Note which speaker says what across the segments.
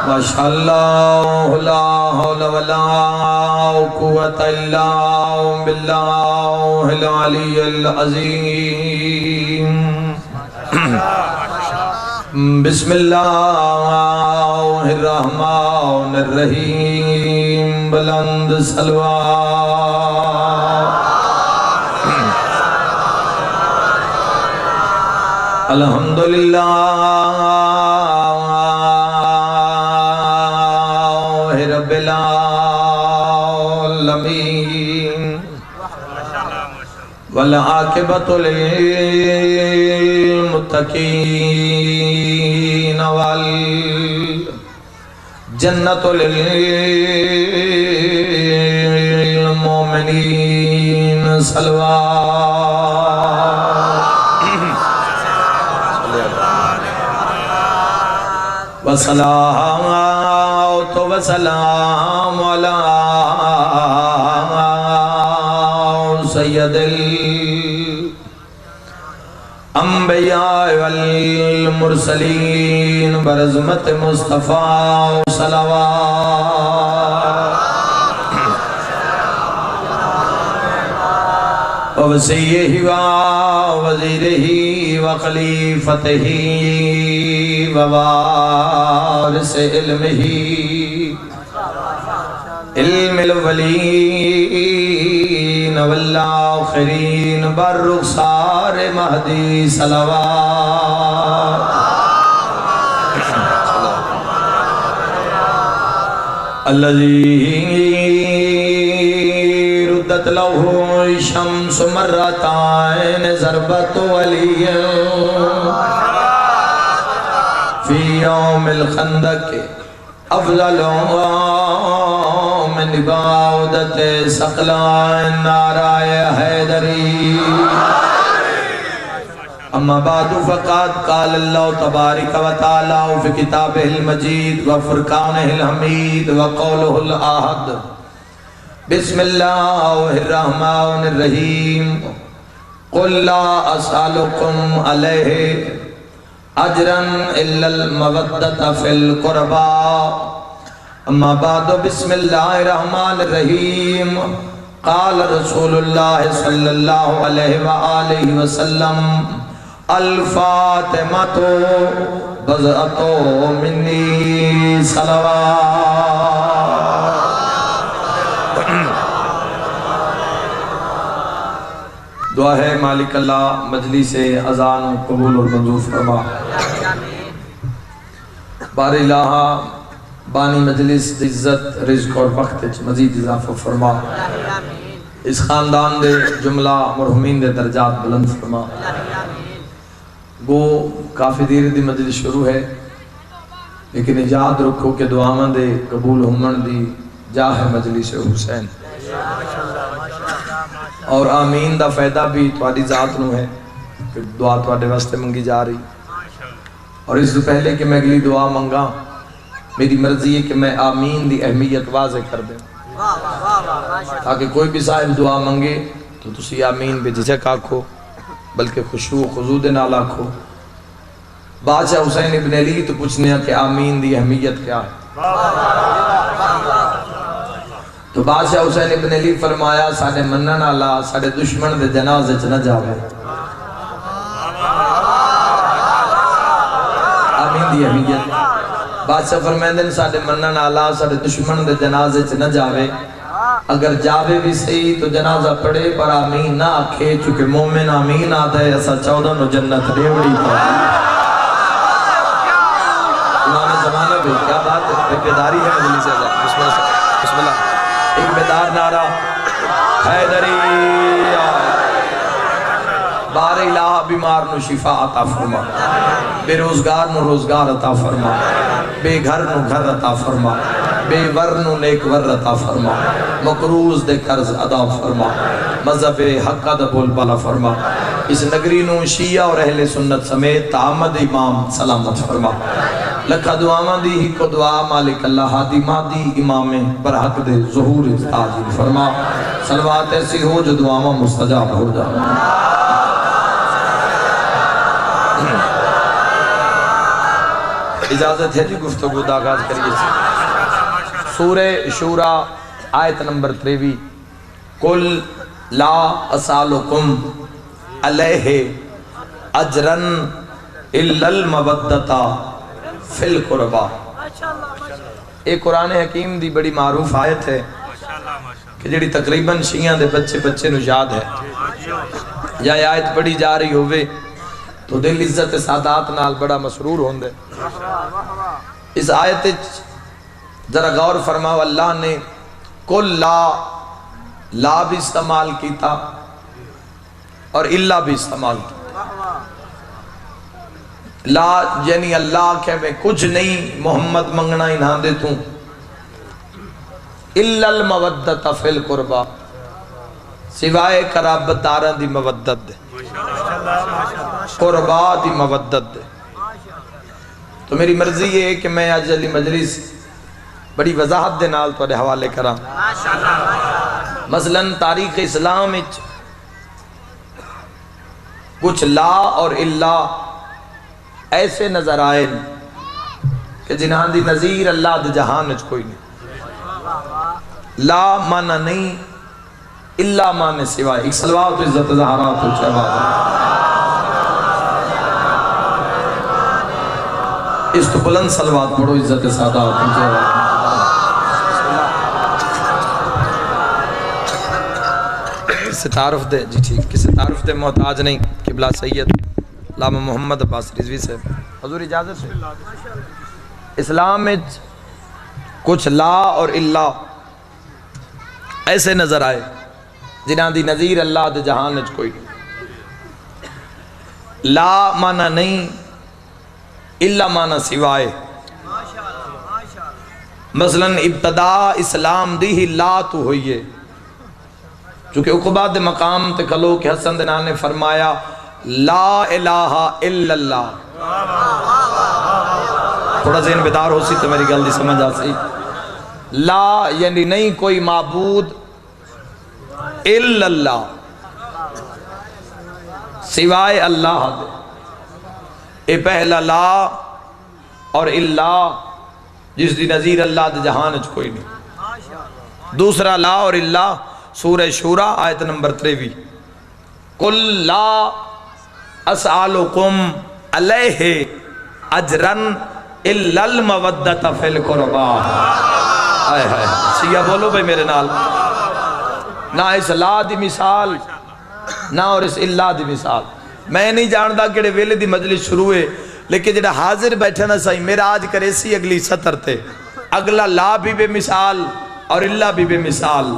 Speaker 1: ماشاءاللہ لا حول ولا قوة الا باللہ العلی العظیم بسم اللہ الرحمن الرحیم بلند صلوات الحمدللہ رب العالمین والعاقبۃ للمتقین والجنۃ للمؤمنین صلوات وصلاة وسلام علی سید الانبیاء والمرسلین برحمت مصطفیٰ صلوات ووصیہ ووزیرہ وخلیفتہ ووارث علمہ علم الاولین والآخرین بررخسار مہدی صلوات الذی ردت لہ شمس مرتين ضربت ولی فی یوم الخندق افضل من عبادت ثقلان نعرہ حیدری اما بعد فقد قال اللہ تبارک و تعالی فی کتابہ المجید وفرقانہ الحمید وقولہ الاحد بسم اللہ الرحمن الرحیم قل لا اسألکم علیہ اجرا الا المودۃ فی القربى اما بعد بسم اللہ الرحمن الرحیم قال رسول اللہ صلی اللہ علیہ وآلہ وسلم الفاطمۃ بضعۃ منی صلوات دعا ہے مالک اللہ مجلس اذان قبول اور منظور فرما بار الہ بانی مجلس عزت رزق اور وقت مزید اضافہ فرما اس خاندان دے جملہ مرحومین دے درجات بلند فرما گو کافی دیر دی مجلس شروع ہے لیکن یاد رکھو کہ دعاواں دے قبول ہومن دی جاہ مجلس حسین اور آمین دا فائدہ بھی تواڈی ذات نو ہے کہ دعا تواڈے واسطے منگی جا رہی اور اس سے پہلے کہ میں اگلی دعا منگا میری مرضی ہے کہ میں آمین دی اہمیت واضح کر دیں تاکہ کوئی بھی صاحب دعا منگے تو تسی آمین بے جھجک آکھو بلکہ خشوع و خضوع دے نال آکھو بادشاہ حسین ابن علی تو پوچھنے ہیں کہ آمین دی اہمیت کیا ہے تو بادشاہ حسین ابن علی فرمایا ساڑھے منن آلہ ساڑھے دشمن دے جنازے چ نہ جاوے آمین دی اہمیت بادشاہ فرمائندن ساڑھے منن آلہ ساڑھے دشمن دے جنازے چ نہ جاوے اگر جاوے بھی صحیح تو جنازہ پڑے پر آمین نہ آکھے چونکہ مومن آمین آتا ہے ایسا 14 نو جنت ریوڑی پڑا امام زمانہ بھی کیا بات ہے بیداری ہے مجھلی سے بسم اللہ ایک بیدار نعرہ حیدری بار الہ بیمار نو شفا عطا فرما بے روزگار نو روزگار عطا فرما بے گھر نو گھر عطا فرما بے ور نو نیک ور عطا فرما مقروض دے قرض ادا فرما مذہب حق دا بول بالا فرما اس نگری نو شیعہ اور اہل سنت سمیت تعمد امام سلامت فرما لکھا دعاواں دی ہی کو دعا مالک اللہ ہادی مادی امام برحق دے ظہور تاجر فرما صلوات ایسی ہو جو دعاواں مستجاب ہو جا اجازت ہے جی گفتگو دا آغاز کریے سورہ شورا آیت نمبر 23 قل لا اسالکم علیہ اجرن الا المودۃ فی القربا۔ ایک قرآن حکیم دی بڑی معروف آیت ہے کہ جڑی تقریباً شیعہ دے بچے نو یاد ہے، یا آیت پڑھی جا رہی ہوئے تو دل عزت سادات نال بڑا مسرور ہوندے۔ اس آیت ذرا غور فرماؤ، اللہ نے کل لا بھی استعمال کیتا اور اللہ بھی استعمال کیتا۔ لا یعنی اللہ کہ میں کچھ نہیں محمد منگنا ہی نہ دے توں، الا المودۃ فی القربا، سوائے قرابت داران دی مودت دے، قربا دی مودت دے۔ تو میری مرضی یہ ہے کہ میں آج علی مجلس بڑی وضاحت دے نال تو حوالے کراں۔ مثلاً تاریخ اسلام وچ کچھ لا اور الا ایسے نظر آئے کہ جنہاں دی نظیر اللہ دے جہان وچ کوئی نہیں۔ لا مانا نہیں، الا مانے سوائے۔ ایک صلوات و عزت زہرات و چہباد اس تو بلند صلوات پڑھو، عزت سادات و چہباد۔ کسے تعارف دے جی ٹھیک، کسے تعارف دے محتاج نہیں، قبلہ سید علامہ محمد عباس رضوی سے حضور اجازت سے۔ اسلام میں کچھ لا اور الا ایسے نظر آئے جنہاں دی نظیر اللہ دے جہان وچ کوئی نہیں۔ لا مانا نہیں، الا مانا سوائے۔ مثلا ابتدا اسلام دی ہی لا تو ہوئیے، چونکہ عقبہ دے مقام تے کھلو کہ حسن دنان نے فرمایا لا الہ الا اللہ۔ تھوڑا ذہن بیدار ہو سی تو میری گل دی سمجھ آ سی۔ لا یعنی نہیں کوئی معبود الا اللہ، سوائے اللہ دے۔ اے پہلا لا اور اللہ جس دی نظیر اللہ دے جہان وچ کوئی نہیں۔ دوسرا لا اور اللہ سورہ شورا آیت نمبر 23 قل لا اسالکم علیہ اجرن الا المودۃ فی القربا۔ سیاہ بولو بھئی میرے نال، نہ اس لا دی مثال نہ اور اس اللہ دی مثال۔ میں نہیں جاندا کیڑے ویلے دی مجلس شروع ہے، لیکن جڑا حاضر بیٹھا نا صحیح میرا آج کرے سی اگلی سطر تے، اگلا لا بھی بے مثال اور اللہ بھی بے مثال۔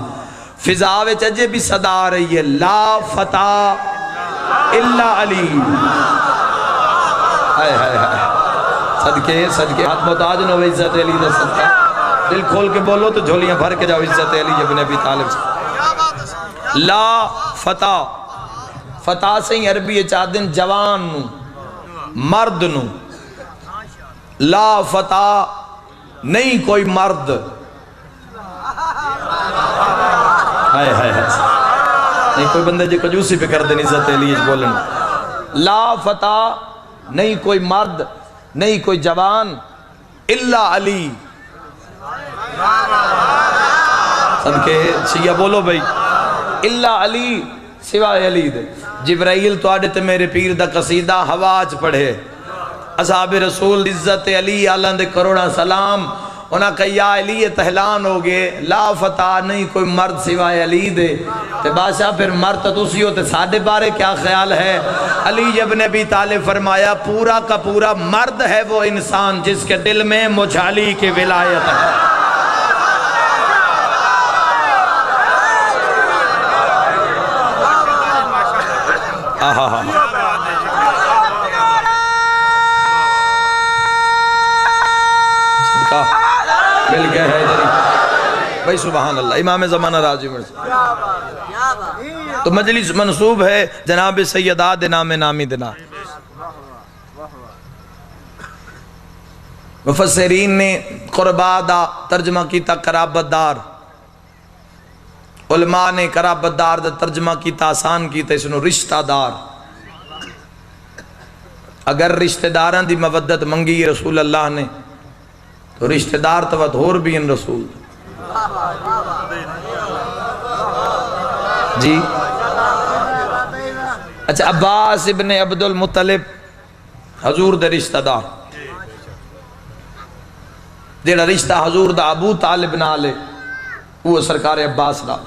Speaker 1: فضا وچ اجے بھی صدا آ رہی ہے لا فتح الا علی۔ صدقے ہاتھ محتاج نہ ہو عزت علی دا صدقہ، دل کھول کے بولو تو جھولیاں بھر کے جاؤ عزت علی ابن ابی طالب سے۔ لا فتح، فتح سے ہی عربی چاہدن جوان نو، مرد نو۔ لا فتح نہیں کوئی مرد، نہیں کوئی بندے جی کنجوسی پہ کر دیں عزت علی بولن۔ لا فتح نہیں کوئی مرد، نہیں کوئی جوان الا علی۔ صدقے شیعہ بولو بھئی الا علی، سوائے علی دے۔ جبرائیل تو آڑے تے میرے پیر دا قصیدہ ہواج پڑھے، اصحاب رسول عزت علی آلان دے کروڑا سلام، انہاں کہا یا علی تہلان ہو گئے، لا فتح نہیں کوئی مرد سوائے علی دے۔ تے بادشاہ پھر مرد تسی ہو تے ساڑھے بارے کیا خیال ہے؟ علی ابن ابی طالب فرمایا پورا کا پورا مرد ہے وہ انسان جس کے دل میں مجھ علی کی ولایت ہے۔ مل گئے ہے بھائی، سبحان اللہ، امام زمانہ راضی مرسی۔ تو مجلس منصوب ہے جناب سیدہ نام نامی دنا۔ مفسرین نے قربا دا ترجمہ کیتا قرابت دار، علماء نے قرابت دار دا ترجمہ کیتا آسان کیتا اس نو رشتہ دار۔ اگر رشتہ داران دی مودت منگی رسول اللہ نے تو رشتہ دار تو ہور بھی ان رسول جی. اچھا عباس ابن عبد المطلب حضور دے رشتہ دار جیڑا رشتہ حضور دا ابو طالب نالے وہ سرکار عباس نال.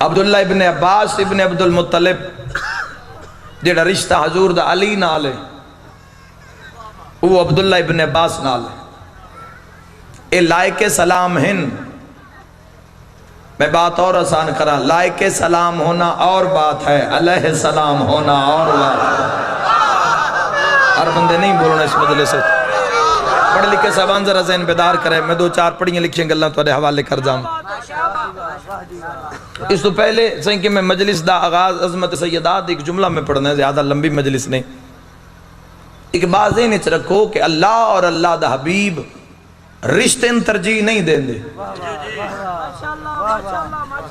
Speaker 1: عبداللہ ابن عباس ابن عبد المطلب جیڑا رشتہ حضور دا علی نالے وہ عبداللہ ابن عباس نالے. اے لائق سلام ہن. میں بات اور آسان کرا، لائق سلام ہونا اور بات ہے، علیہ السلام ہونا اور بات ہے. ہر بندے نہیں بولنا اس مجلس سے. پڑھ لکھے صاحبان ذرا ذہن بیدار کرے. میں دو چار پڑھیں لکھیں گلہ تو حوالے کر جاؤں. اس تو پہلے سہیں کہ میں مجلس دا آغاز عظمت سیدات ایک جملہ میں پڑھنا ہے، زیادہ لمبی مجلس نہیں. ایک بات ذہن وچ رکھو کہ اللہ اور اللہ دا حبیب رشتے ان ترجیح نہیں دیں دے،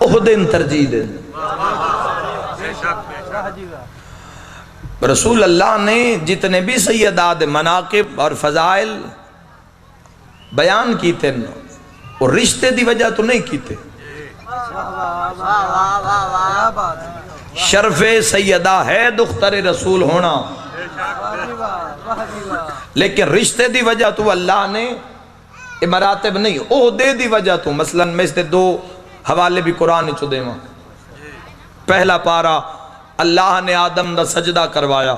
Speaker 1: عہدے ان ترجیح دیں دے. رسول اللہ نے جتنے بھی سیدات مناقب اور فضائل بیان کیتے اور رشتے دی وجہ تو نہیں کیتے. شرف سیدہ ہے دختر رسول ہونا، لیکن رشتے دی وجہ تو اللہ نے مراتب نہیں، عہدے دی وجہ تو. مثلا میں اس دے دو حوالے بھی قرآن چو دے ماں. پہلا پارا اللہ نے آدم دا سجدہ کروایا.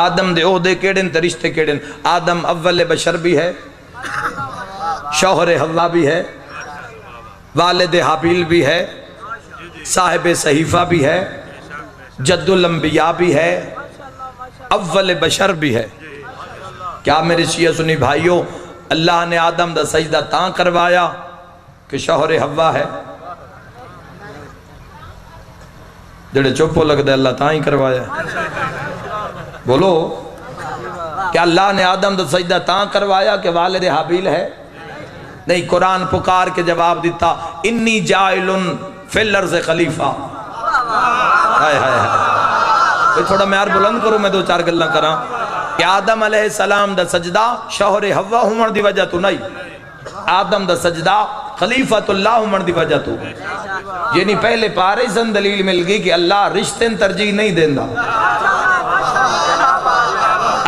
Speaker 1: آدم دے عہدے کیڑن تے رشتے کیڑن. آدم اول بشر بھی ہے، شوہر حوا بھی ہے، والد حابیل بھی ہے، صاحب صحیفہ بھی ہے، جد الانبیاء بھی ہے، اول بشر بھی ہے. کیا میرے شیعہ سنی بھائیوں، اللہ نے آدم دا سجدہ تاں کروایا کہ شوہر حوا ہے؟ جڑے چوپو لگ دے اللہ تاں ہی کروایا. بولو، کیا اللہ نے آدم دا سجدہ تاں کروایا کہ والد حابیل ہے؟ نہیں. قرآن پکار کے جواب دیتا، انی جائل فی الارض خلیفہ. ہائے ہائے ہائے. تھوڑا میں یار بلند کروں، میں دو چار گلہ کراں. کہ آدم علیہ السلام دا سجدہ شوہر حوا ہون دی وجہ تو نہیں، آدم دا سجدہ خلیفۃ اللہ ہون دی وجہ تو. یعنی پہلے پارے سن دلیل مل گئی کہ اللہ رشتے ترجیح نہیں دیندہ،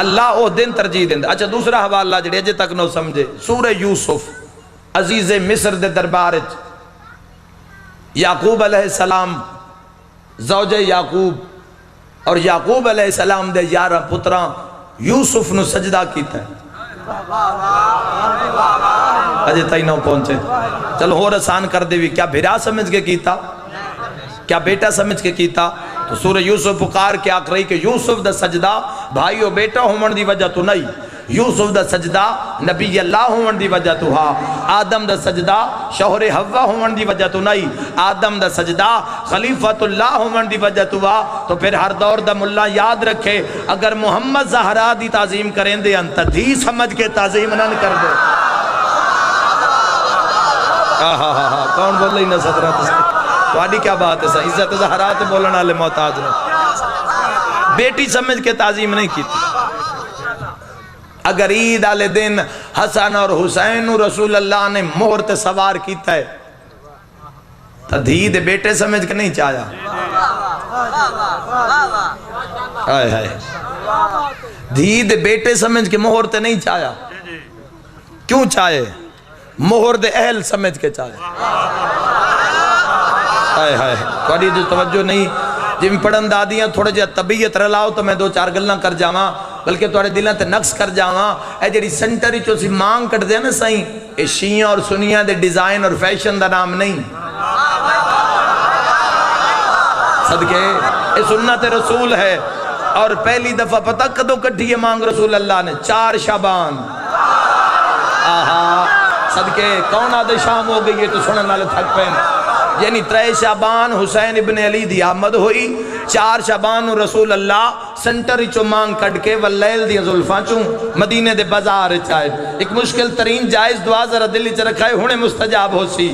Speaker 1: اللہ او دن ترجیح دیندہ. اچھا دوسرا حوالہ جڑے اجے تک نو سمجھے، سورہ یوسف عزیز مصر دے دربارج یعقوب علیہ السلام زوجہ یعقوب اور یعقوب علیہ السلام دے 11 پتراں یوسف نو سجدہ کیتا ہے. اجے تائی نو پہنچے. چلو ہو رسان کر دے بھی، کیا بھیرا سمجھ کے کیتا، کیا بیٹا سمجھ کے کیتا؟ تو سورہ یوسف پکار کے آکھ رہی کہ یوسف دا سجدہ بھائیو بیٹا ہومن دی وجہ تو نہیں، یوسف دا سجدہ نبی اللہ ہومن دی وجہ تو ہاں. آدم دا سجدہ شوہر حوا ہومن دی وجہ تو نہیں، آدم دا سجدہ خلیفۃ اللہ ہومن دی وجہ تو ہاں. تو پھر ہر دور دا ملا یاد رکھے، اگر محمد زہرا دی تعظیم کریں دے انت دی سمجھ کے تعظیم نہ کر دے. کون بول رہی نہ صدرہ تسکی کیا بات ہے؟ عزت زہرا تے بولنا والے محتاج نے بیٹی سمجھ کے تعظیم نہیں کی تھی. اگر عید والے دن حسن اور حسین رسول اللہ نے مہر تے سوار کیتا ہے تو دھی دے بیٹے سمجھ کے نہیں چاہیا. ہائے ہائے. دھی دے بیٹے سمجھ کے مہر تے نہیں چاہیا. کیوں چاہے؟ مہر دے اہل سمجھ کے چاہے. ہائے ہائے. کوئی جو توجہ نہیں جی میں پڑھن دادیاں تھوڑے جہاں طبیعت رلاؤ تو میں دو چار گلنا کر جاواں، بلکہ توڑے دلوں تے نقص کر جاواں. اے جڑی سنٹری چو سی مانگ کٹ دے نا سائیں، اے شیعہ اور سنیاں دے ڈیزائن اور فیشن دا نام نہیں. صدقے اے سنت رسول ہے. اور پہلی دفعہ پتہ کدو کٹھی ہے مانگ رسول اللہ نے؟ 4 شعبان. آہا صدقے کون آدھے شام ہو گئی ہے تو سنن والے تھک پہن. یعنی 3 شعبان حسین ابن علی دی آمد ہوئی، 4 شعبان رسول اللہ سنٹری چو مانگ کٹ کے واللیل دی ظلفاں چوں مدینے دے بازار چاہے. ایک مشکل ترین جائز دعا ذرا دلی چ رکھائے ہونے مستجاب ہو سی.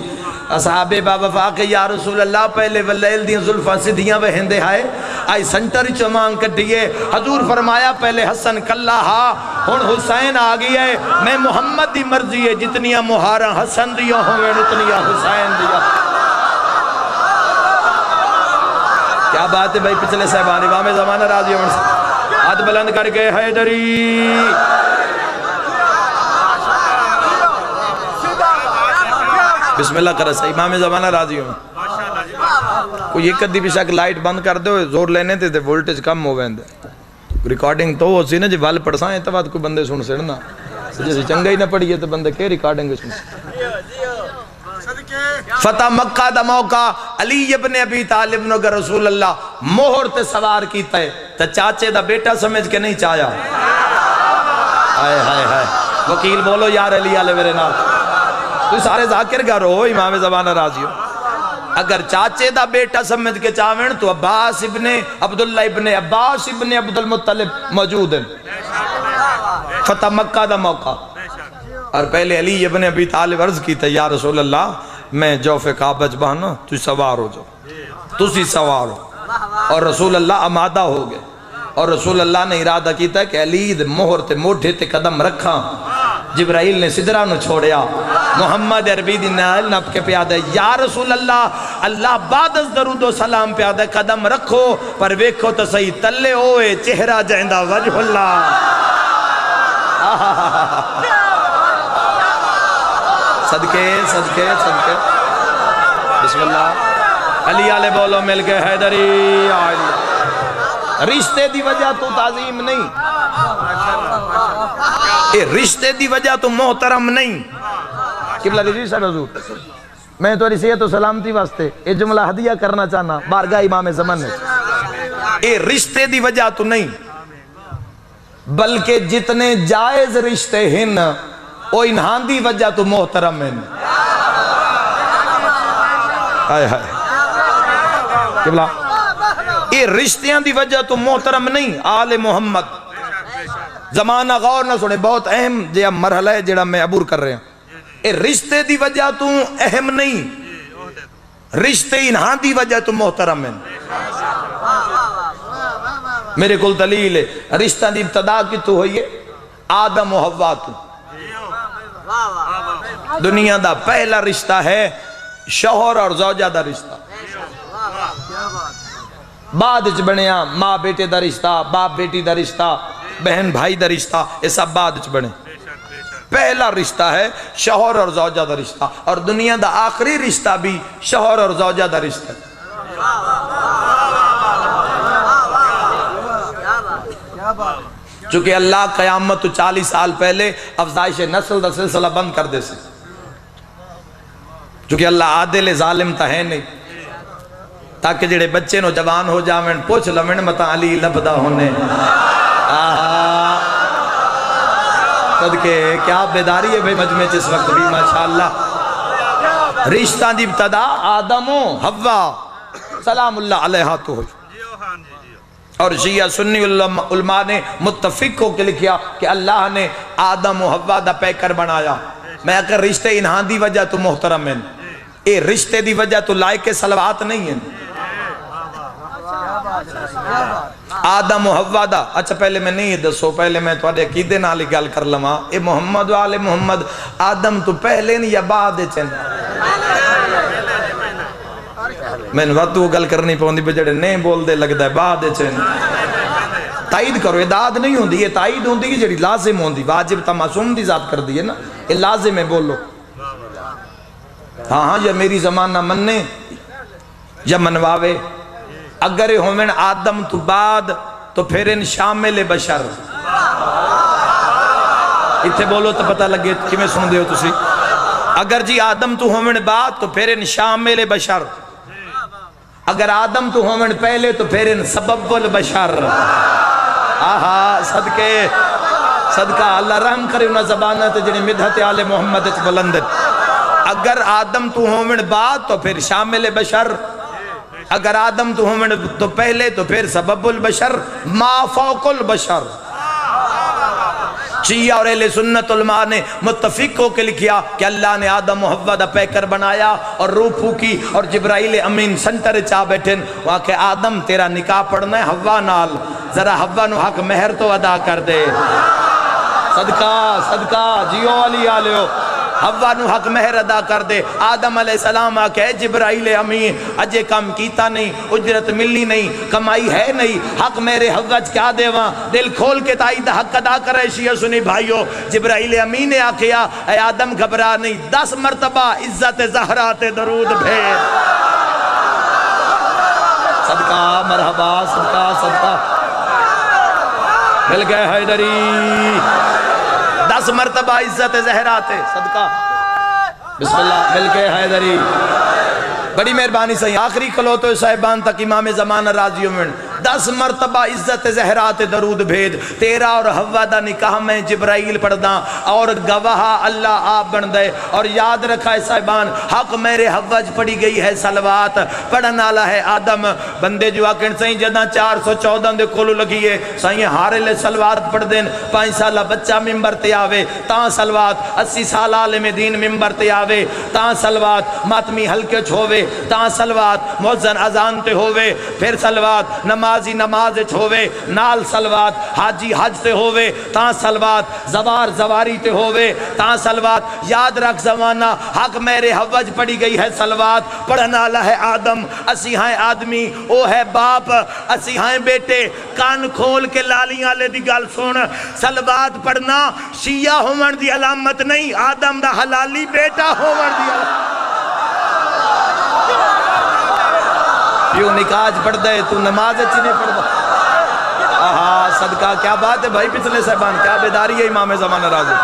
Speaker 1: اصحابِ باوفا کے یا رسول اللہ پہلے واللیل دیاں زلفاں سدھیاں وہندے ہائے آئی سنٹر چمان کٹھئے حضور فرمایا پہلے حسن کلا ہا ہن حسین آگئی ہے میں محمد دی مرضی ہے جتنیاں مہاراں حسن دیا ہوئے اتنیاں حسین دیا کیا بات ہے بھائی پچھلے صاحبان امام زمانہ راضی عمر سے ہاتھ بلند کر کے حیدری بسم اللہ کرا سا امام زمانہ راضی ہوں کوئی ایک قدی بھی شک لائٹ بند کر دو زور لینے تھے وولٹیج کم ہو گئے ریکارڈنگ تو ہو سی نا جی وال پڑھساں ہیں تو بات کوئی بندے سن سڑنا جیسے چنگا ہی نہ پڑھئے تو بندے کے ریکارڈنگ سن فتح مکہ دا موقع علی ابن ابی طالب نے اگر رسول اللہ مہر تے سوار کیتا ہے تو چاچے دا بیٹا سمجھ کے نہیں چاہیا ہائے ہائے ہائے وکیل بولو یار علی آلے میرے نال تو سارے ذاکر گھر ہو امام زبانہ راضی ہو اگر چاچے دا بیٹا سمجھ کے چاہویں تو عباس ابن عبداللہ ابن عباس ابن عبد المطلب موجود ہیں فتح مکہ دا موقع اور پہلے علی ابن ابی طالب عرض کی تھا یا رسول اللہ میں جوف کعبہ بہنا تو سوار ہو جاؤ تسی سوار ہو اور رسول اللہ آمادہ ہو گئے اور رسول اللہ نے ارادہ کیتا ہے کہ علی مہر تے موڈھے تے قدم رکھاں جبرائیل نے صدرہ نو چھوڑیا محمد عربی دی نال نپ کے پیادہ یا رسول اللہ اللہ بعد از درود و سلام پیادہ قدم رکھو پر ویکھو تو صحیح تلے ہوئے چہرہ جہندہ وجہ اللہ صدقے صدقے صدقے بسم اللہ علی آلے بولو مل کے حیدری رشتے دی وجہ تو تعظیم نہیں اے رشتے دی وجہ تو محترم نہیں قبلہ رضی صاحب حضور میں تو صحت و سلامتی واسطے اے جملہ ہدیہ کرنا چاہنا بارگاہ امام زمان نے اے رشتے دی وجہ تو نہیں بلکہ جتنے جائز رشتے ہیں او انہاں دی وجہ تو محترم ہیں آئے آئے قبلہ اے رشتیاں دی وجہ تو محترم نہیں آل محمد زمانہ غور نہ سنے بہت اہم جہاں مرحلہ ہے جہاں میں عبور کر رہے ہیں اے رشتے دی وجہ تو اہم نہیں رشتے انہاں دی وجہ تو محترم ہیں میرے کل دلیل ہے رشتہ دی ابتدا کی تو ہوئی ہے آدم و حوا تو دنیا دا پہلا رشتہ ہے شوہر اور زوجہ دا رشتہ بعد اچ بنیا ماں بیٹے دا رشتہ باپ بیٹی دا رشتہ بہن بھائی دا رشتہ یہ سب بعد اچ بنے پہلا رشتہ ہے شوہر اور زوجہ دا رشتہ اور دنیا دا آخری رشتہ بھی شوہر اور زوجہ دا رشتہ چونکہ اللہ قیامت 40 سال پہلے افزائش نسل دا سلسلہ بند کر دے سے چونکہ اللہ عادل ظالم تا ہے نہیں تاکہ جڑے بچے نو جوان ہو جاویں پوچھ لمن متا علی لبدا ہونے صدقے کیا بیداری ہے بھئی مجمع اس وقت بھی ماشاءاللہ رشتہ دی ابتدا آدم و حوا سلام اللہ علیہ تو ہوئی اور شیعہ سنی علماء نے متفق ہو کے لکھیا کہ اللہ نے آدم و حوا دا پیکر بنایا میں اگر رشتے انہاں دی وجہ تو محترم ہیں اے رشتے دی وجہ تو لائق صلوات نہیں ہیں آدم و حوا دا اچھا پہلے میں نہیں دسو پہلے میں تو عقیدے نالی گل کر لما اے محمد و آل محمد آدم تو پہلے نہیں یا بعد چن میں نے وقت وہ گل کرنی پہنی پہ جڑے نہیں بول دے لگ دے بعد چن تائید کرو اداد نہیں ہوں دی یہ تائید ہوں دی جڑی لازم ہوں دی واجب تا معصوم دی ذات کر دی ہے نا یہ لازم ہے بولو ہاں ہاں یا میری زمانہ مننے یا منواوے اگر ہومن آدم تو بعد تو پھر ان شامل بشر اتھے بولو تو پتہ لگے کہ میں سن دے ہو تسی اگر جی آدم تو ہومن بعد تو پھر ان شامل بشر اگر آدم تو ہومن پہلے تو پھر ان سبب البشر آہا صدقے صدقہ اللہ رحم کرے انہا زبانت جنہیں مدحت آل محمد بلندت اگر آدم تو ہومن بعد تو پھر شامل بشر اگر آدم تو ہومن تو پہلے تو پھر سبب البشر ما فوق البشر شیعہ اور اہل سنت علماء نے متفق ہو کے لکھیا کہ اللہ نے آدم و حوا دا پیکر بنایا اور روح پھوکی اور جبرائیل امین سنٹر چاہ بیٹھن وہاں کہ آدم تیرا نکاح پڑھنا ہے حوا نال، ذرا حوا نو حق مہر تو ادا کر دے۔ صدقہ صدقہ جیو علی آلیو، حوا نو حق مہر ادا کر دے۔ آدم علیہ السلام آکے جبرائیل امین اجے کم کیتا نہیں، اجرت ملی نہیں، کمائی ہے نہیں، حق میرے حوا کیا دے وہاں، دل کھول کے تائی دا حق ادا کرے۔ شیعہ سنی بھائیو، جبرائیل امین نے آکھیا اے آدم گھبرا نہیں، 10 مرتبہ عزت زہرا تے درود بھیج۔ صدقہ مرحبا صدقہ صدقہ، مل گئے حیدری، 10 مرتبہ عزت زہرا تے صدقہ، بسم اللہ، مل کے حیدری، بڑی مہربانی سے آخری کلوتو صاحبان تک امام زمانہ راضی ہومن 10 مرتبہ عزت زہرا تے درود بھیج۔ تیرا اور حوا دا نکاح میں جبرائیل پڑھدا اور گواہ اللہ آپ بن دے۔ اور یاد رکھا ہے صاحبان، حق میرے حوا پڑھی گئی ہے صلوات، پڑھن والا ہے آدم۔ بندے جو آکن سائیں جداں 414 دے کولو لگیے سائیں ہارے لے صلوات پڑھ دین، 5 سالہ بچہ ممبر تے آوے تاں صلوات، 80 سال عالم دین ممبر تے آوے تاں صلوات، ماتمی حلقے چھووے تاں صلوات، مؤذن اذان تے ہووے پھر صلوات، نمازی نماز چھووے نال صلوات، حاجی حج تے ہووے تاں صلوات، زوار زواری تے ہووے تاں صلوات۔ یاد رکھ زمانہ، حق میرے حوج پڑھی گئی ہے صلوات، پڑھنا والا ہے آدم، اسی ہیں آدمی، او ہے باپ، اسی ہیں بیٹے۔ کان کھول کے لالیاں لے دی گل سن، صلوات پڑھنا شیعہ ہومن دی علامت نہیں، آدم دا حلالی بیٹا ہومن دی علامت۔ کیوں نکاج پڑھ دے تو نماز چینے پڑھ دا؟ آہا صدقہ، کیا بات ہے بھائی پچھلے صاحبان، کیا بیداری ہے امام زمانہ راضی۔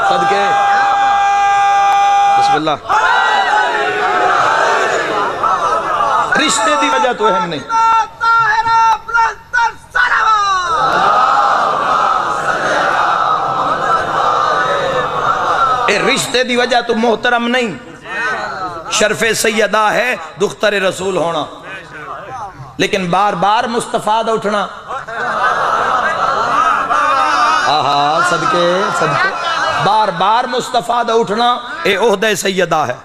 Speaker 1: صدقے بسم اللہ، رشتے دی وجہ تو اہم نہیں، رشتے دی وجہ تو محترم نہیں، شرف سیدہ ہے دختر رسول ہونا، لیکن بار بار مصطفیٰ دا اٹھنا، آہا صدقے صدقے، بار بار مصطفیٰ دا اٹھنا اے عہدہ سیدہ ہے۔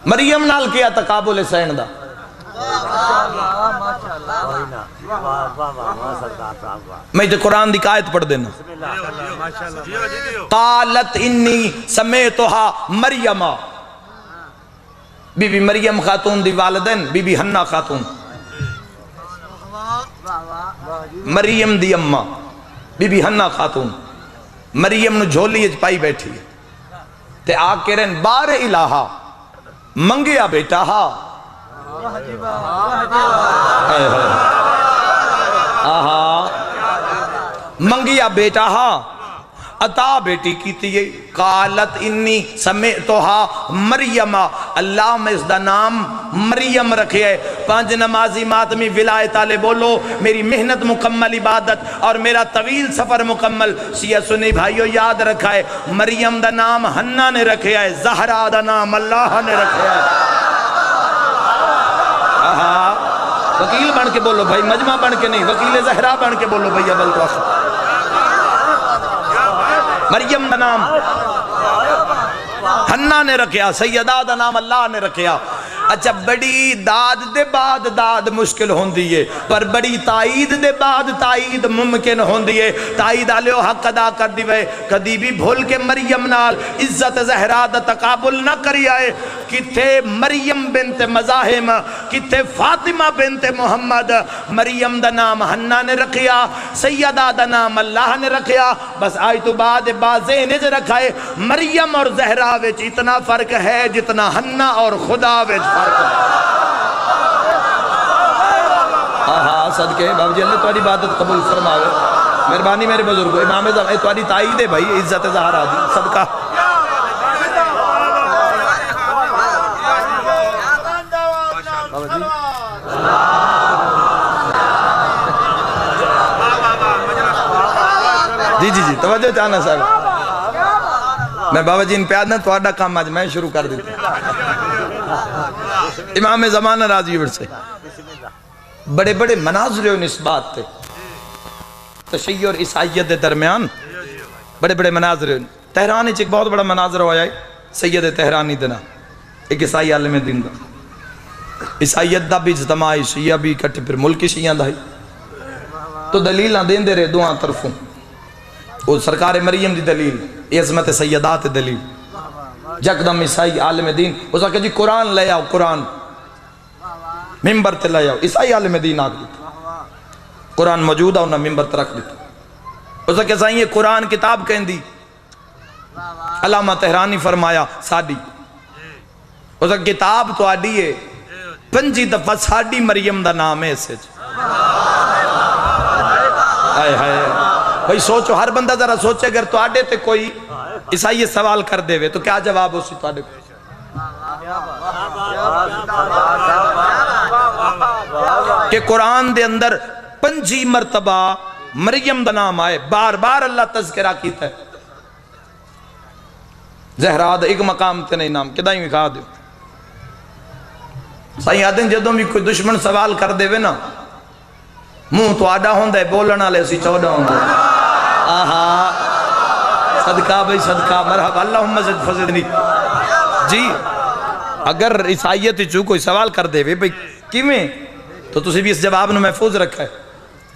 Speaker 1: مریم نال کیا تقابل سین دا، میں تے قرآن دی آیت پڑھ دینا، قالت انی سمیتها مریم، بی بی مریم خاتون دی والدین بی بی حنہ خاتون، مریم دی اممہ بی بی حنہ خاتون، مریم نو جھولی اچ پائی بیٹھی تے آگ کے رہن بار الہا منگیا بیٹا ہا، آہا منگیا بیٹا ہا، عطا بیٹی کیتی ہے۔ قالت انی سمیتها مریم، اللہ میں اس دا نام مریم رکھے ہے۔ 5 نمازی ماتمی ولایت آلے بولو، میری محنت مکمل عبادت اور میرا طویل سفر مکمل۔ شیعہ سنی بھائیو یاد رکھا ہے، مریم دا نام حنہ نے رکھے ہے، زہرا دا نام اللہ نے رکھے ہے۔ وکیل بن کے بولو بھائی، مجمع بن کے نہیں، وکیل زہرا بن کے بولو بھائی، اول تو آخر مریم دا نام حنہ نے رکھیا، سیدہ دا نام اللہ نے رکھیا۔ اچھا بڑی داد دے بعد داد مشکل ہوندی ہے، پر بڑی تائید دے بعد تائید ممکن ہوندی ہے۔ تائید آلیو حق ادا کر دیوے، کدی بھی بھول کے مریم نال عزت زہرا دا تقابل نہ کری آئے۔ کتے مریم بنت مزاحم، کتے فاطمہ بنت محمد، مریم دا نام حنہ نے رکھیا، سیدہ دا نام اللہ نے رکھیا۔ بس آئی تو بعد بازے نے رکھا ہے، مریم اور زہرا وچ اتنا فرق ہے جتنا حنہ اور خدا وچ فرق ہے۔ آہا صدقے بابا جی اللہ تمہاری عبادت قبول فرماوے، مہربانی میرے بزرگو، امام زمان تمہاری تائید ہے بھائی، عزت زہرا دی صدقہ۔ جی جی جی توجہ چاہنا صاحب، میں بابا جی ان پیاد نہ توڑا کام آج میں شروع کر دیتا، امام زمانہ راضی ورسے بڑے بڑے مناظر ہیں اس بات تے تشیع اور عیسائیت دے درمیان بڑے بڑے مناظر ہیں تہران ایک بہت بڑا مناظر ہوا ہے سید تہرانی دینا ایک عیسائی عالم دین دا عیسائیت دا بھی اجتماعی شیعہ بھی کٹھے پھر ملکی شیعہ دا ہی تو دلیل نہ دین دے رہے دعا طرفوں وہ سرکار مریم دی دلیل عظمت سیدات دلیل جکدم عیسائی عالم دین اس وقت جی قرآن لے آؤ قرآن ممبر تے لے آؤ عیسائی عالم دین آگ دیتا قرآن موجود ہے انہاں ممبر تے رکھ دیتا اس وقت عیسائی یہ قرآن کتاب کہیں دی علامہ تہرانی فرمایا ساڑی اس وقت کتاب تو آڈی ہے 5 دفعہ ساڑی مریم دا نام ہے اسے آئے ہائے بھئی سوچو ہر بندہ ذرا سوچے اگر تو آڈے تے کوئی عیسائی سوال کر دے وے تو کیا جواب اسی تو آڈے کو کہ قرآن دے اندر 5 مرتبہ مریم دا نام آئے بار بار اللہ تذکرہ کیتا ہے زہرا دا ایک مقام تے نہیں نام کدہ ہی مکھا دیو سائیں آدھیں جدوں بھی کوئی دشمن سوال کر دے وے نا منہ تو آڈا ہوندہ ہے بولنا لے اسی 14 ہوندہ ہے آہا صدقہ بھئی صدقہ مرحبا اللہم زد فزدنی جی اگر عیسائیت چو کوئی سوال کر دے وے بھئی کیویں تو تسی بھی اس جواب نے محفوظ رکھا ہے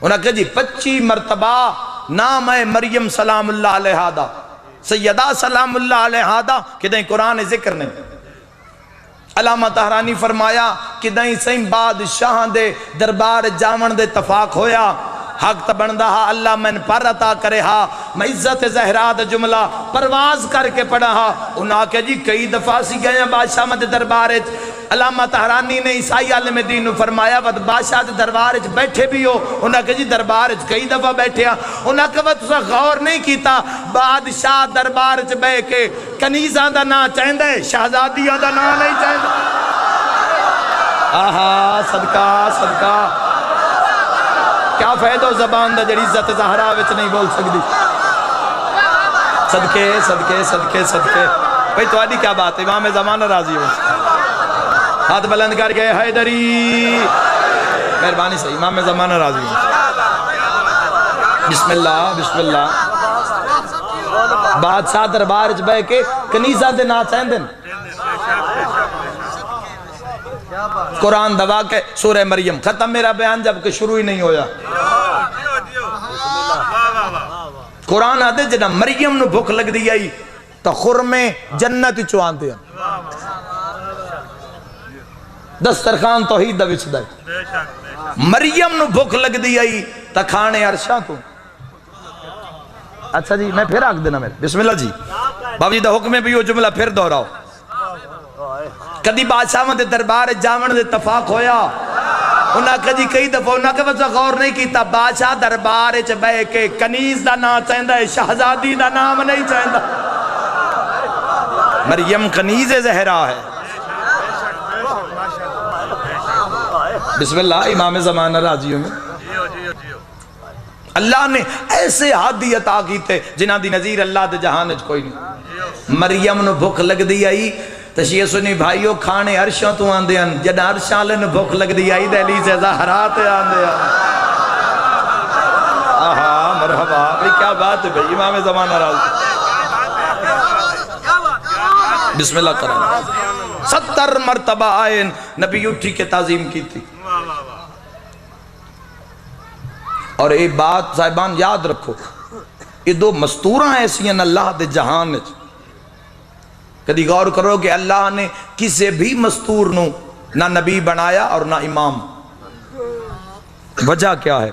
Speaker 1: انہاں کہا جی 25 مرتبہ نام ہے مریم سلام اللہ علیہ دا سیدہ سلام اللہ علیہ دا کہ دیں قرآن ذکر نہیں علامہ تہرانی فرمایا کہ دیں سہیں بادشاہ دے دربار جامن دے اتفاق ہویا حق تبندہ ہا اللہ من پر عطا کرے ہا میں عزت زہرا دا جملہ پرواز کر کے پڑھا ہا انہاں کہ جی کئی دفعہ سی گئے ہیں بادشاہ مد دربارت علامہ تہرانی نے عیسائی عالم دین نے فرمایا ود بادشاہ دے دربارت بیٹھے بھی ہو انہاں کہ جی دربارت کئی دفعہ بیٹھے ہاں انہاں کہ وہ تسا غور نہیں کیتا بادشاہ دربارت بے کے کنیزاں دا نا چاہندہ ہے شہزادیاں دا نا نہیں چاہندہ آہا صدقہ صدقہ کیا فائدہ زبان دا جڑی عزت زہرا وچ نہیں بول سکتی صدقے صدقے صدقے صدقے بھئی تو آدھی کیا بات ہے امام زمانہ راضی ہو ہاتھ بلند کر کے حیدری مہربانی سے امام زمانہ راضی ہو بسم اللہ بسم اللہ بادشاہ دربار وچ بے کے کنیزہ دے نا چاہندن قرآن دوا کے سورہ مریم ختم میرا بیان جب کہ شروع ہی نہیں ہویا قرآن آدھے جنا مریم نو بھوک لگ دی آئی تا خرمے جنت چوان دیا دسترخان توحید دا وچ دائی مریم نو بھوک لگ دی آئی تا کھانے عرشاں تو اچھا جی میں پھر آگ دینا میرے بسم اللہ جی بابا جی دا حکمیں بھی وہ جملہ پھر دہراؤ کدی بادشاہ میں دربار جامن دے اتفاق ہویا انہاں کدی کئی دفعہ انہاں کہ وجہ غور نہیں کیتا بادشاہ دربار چ بے کے کنیز دا نام چاہندہ ہے شہزادی دا نام نہیں چاہندہ مریم کنیز زہرا ہے بسم اللہ امام زمانہ راضیوں میں اللہ نے ایسے ہادی عطا کیتے جنہ دی نظیر اللہ دے جہان وچ کوئی نہیں مریم نو بھوک لگ دی آئی تشیئے سنی بھائیو کھانے عرشاں تو آندے ہیں جنہ عرشاں لن بھوک لگ دی آئی دہلیز زہرات آندے ہیں آہا مرحبا بھئی کیا بات ہے بھئی امام زمانہ راضی بسم اللہ کریں 70 مرتبہ آئے نبی اٹھی کے تعظیم کی تھی اور ایک بات صاحبان یاد رکھو یہ 2 مستوراں ایسی ہیں اللہ دے جہان وچ کدی غور کرو کہ اللہ نے کسے بھی مستور نو نہ نبی بنایا اور نہ امام وجہ کیا ہے